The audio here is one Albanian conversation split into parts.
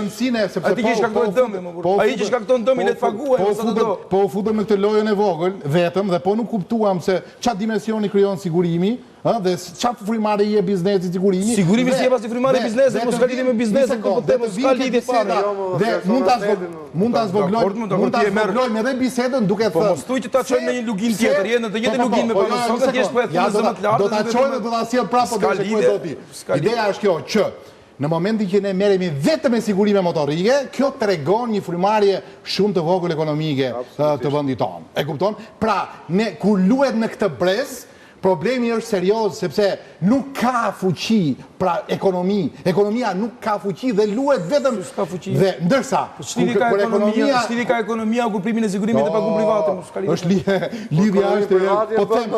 agjensine, sepse Ati që shkakton dëmin, ai që shkakton dëmin e të paguaj, po u futëm në këtë lojën e vogël, vetëm, dhe po nuk kuptuam se çfarë dimensioni krijon sigurimi, dhe çfarë frymare je biznesi sigurimi. Sigurimi si e pasi frymare biznesi, mos ka lidhje me biznesin, po s'ka lidhje fare. Dhe mund ta zvoglojmë edhe bisedën duke thënë. Po mos thuaj që ta çojmë në një lugin tjetër, je në të njëjtën lugin me panosokë, thjesht po e them zë më të lartë. Do ta çojmë do ta sjell prapë do të shkojë doti. Ideja është kjo që në momentin që ne merremi vetëm me sigurime motorike, kjo tregon një frymarrje shumë të vogël ekonomike të vendit tonë. E kupton? Pra, ne kur luhet në këtë brez, problemi është serioz, sepse nuk ka fuqi, pra ekonomia nuk ka fuqi dhe luhet vetëm dhe ndërsa ç'lidhje ka ekonomia ku primin e sigurimit të pagun private, mos ka lidhje. Është lidhja është, po them,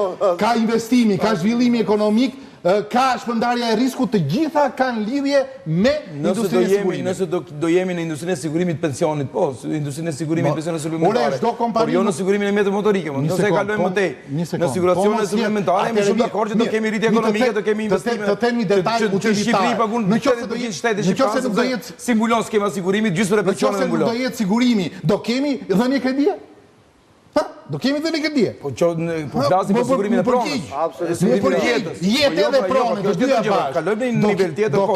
ka investimi, ka zhvillimi ekonomik, ka shpërndarja e riskut, të gjitha kanë lidhje me industrinë e sigurimit. Nëse do jemi në industrinë e sigurimit pensionit, po, industrinë e sigurimit pensionit supplementare. Por jo në sigurimin e mjeteve motorike, nëse kalojmë më tej në siguracione supplementare, jemi shumë dakord që do kemi rritje ekonomike, do kemi investime. Të them një detaj utilitar. Shqipëri pagun shteti do jetë si mbulon skema sigurimit, gjysmë pensioneve mbulon. Nëse do jetë sigurimi, do kemi dhënie kredie? Do kemi dhënie kredie? Po flasim për sigurimin e pronës. Sigurimin e jetës. Jetë edhe pronë, të dyja bashkë. Kalojmë në një nivel tjetër po.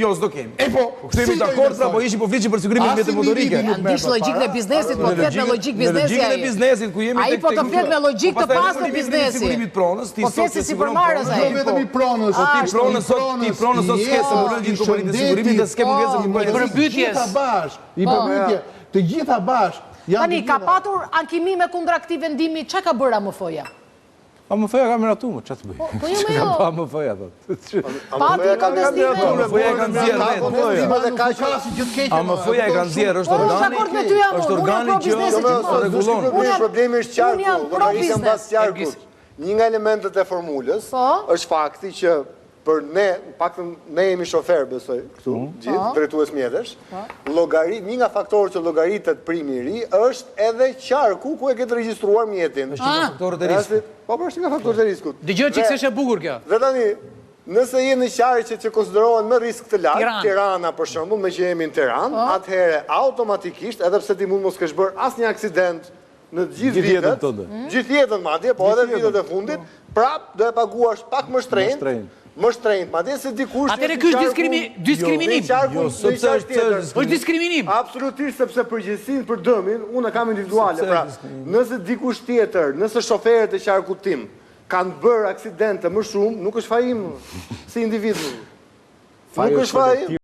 Jo, s'do kemi. E po, kemi dakord pra po ishim po flisim për sigurimin e mjeteve motorike. Ndish logjikën e biznesit, po flet me logjik biznesi. Logjikën e biznesit ku jemi ai po të flet me logjik të pastë biznesi. Sigurimit pronës, ti sot si sipërmarrës ai. Jo vetëm i pronës, ti pronës sot s'ke se mbulon gjithë kompanitë e sigurimit dhe s'ke mungesë të bëjë përmbytjes. I përmbytje, të gjitha bashkë. Tani, ka patur ankimime kundra këtij vendimi, çka ka bërë AMF-ja? AMF-ja ka miratu, më çfarë të bëj? Po jo më jo. AMF-ja thotë. Pati kontestime. AMF-ja ka nxjerrë vetë. AMF-ja ka nxjerrë, është organi që rregullon. Problemi është qarku, llogaritja mbas qarkut. Një nga elementet e formulës është fakti që për ne, paktën ne jemi shofer, besoj, këtu, gjithë, drejtues mjetesh, një nga faktorët që llogaritet primi i ri është edhe qarku ku e ketë regjistruar mjetin. Është nga faktorët e riskut. Po, është nga faktorët e riskut. Dëgjoj çikse është e bukur kjo. Dhe tani, nëse je në qarqe që konsiderohen me risk të lartë, Tirana për shembull, me që jemi në Tiranë, atëherë automatikisht, edhe pse ti mund mos kesh bërë asnjë aksident në gjithë vitet, gjithë jetën madje, po edhe vitet e fundit, prap do e paguash pak më shtrenjtë. Më shtrenjtë, madje se dikush... Atëre ky është diskriminim. Është diskriminim. Absolutisht, sepse përgjegjësinë për dëmin, unë kam individuale. Pra, nëse dikush tjetër, nëse shoferët e qarkut tim kanë bërë aksidente më shumë, nuk është fajim si individu. Nuk është fajim.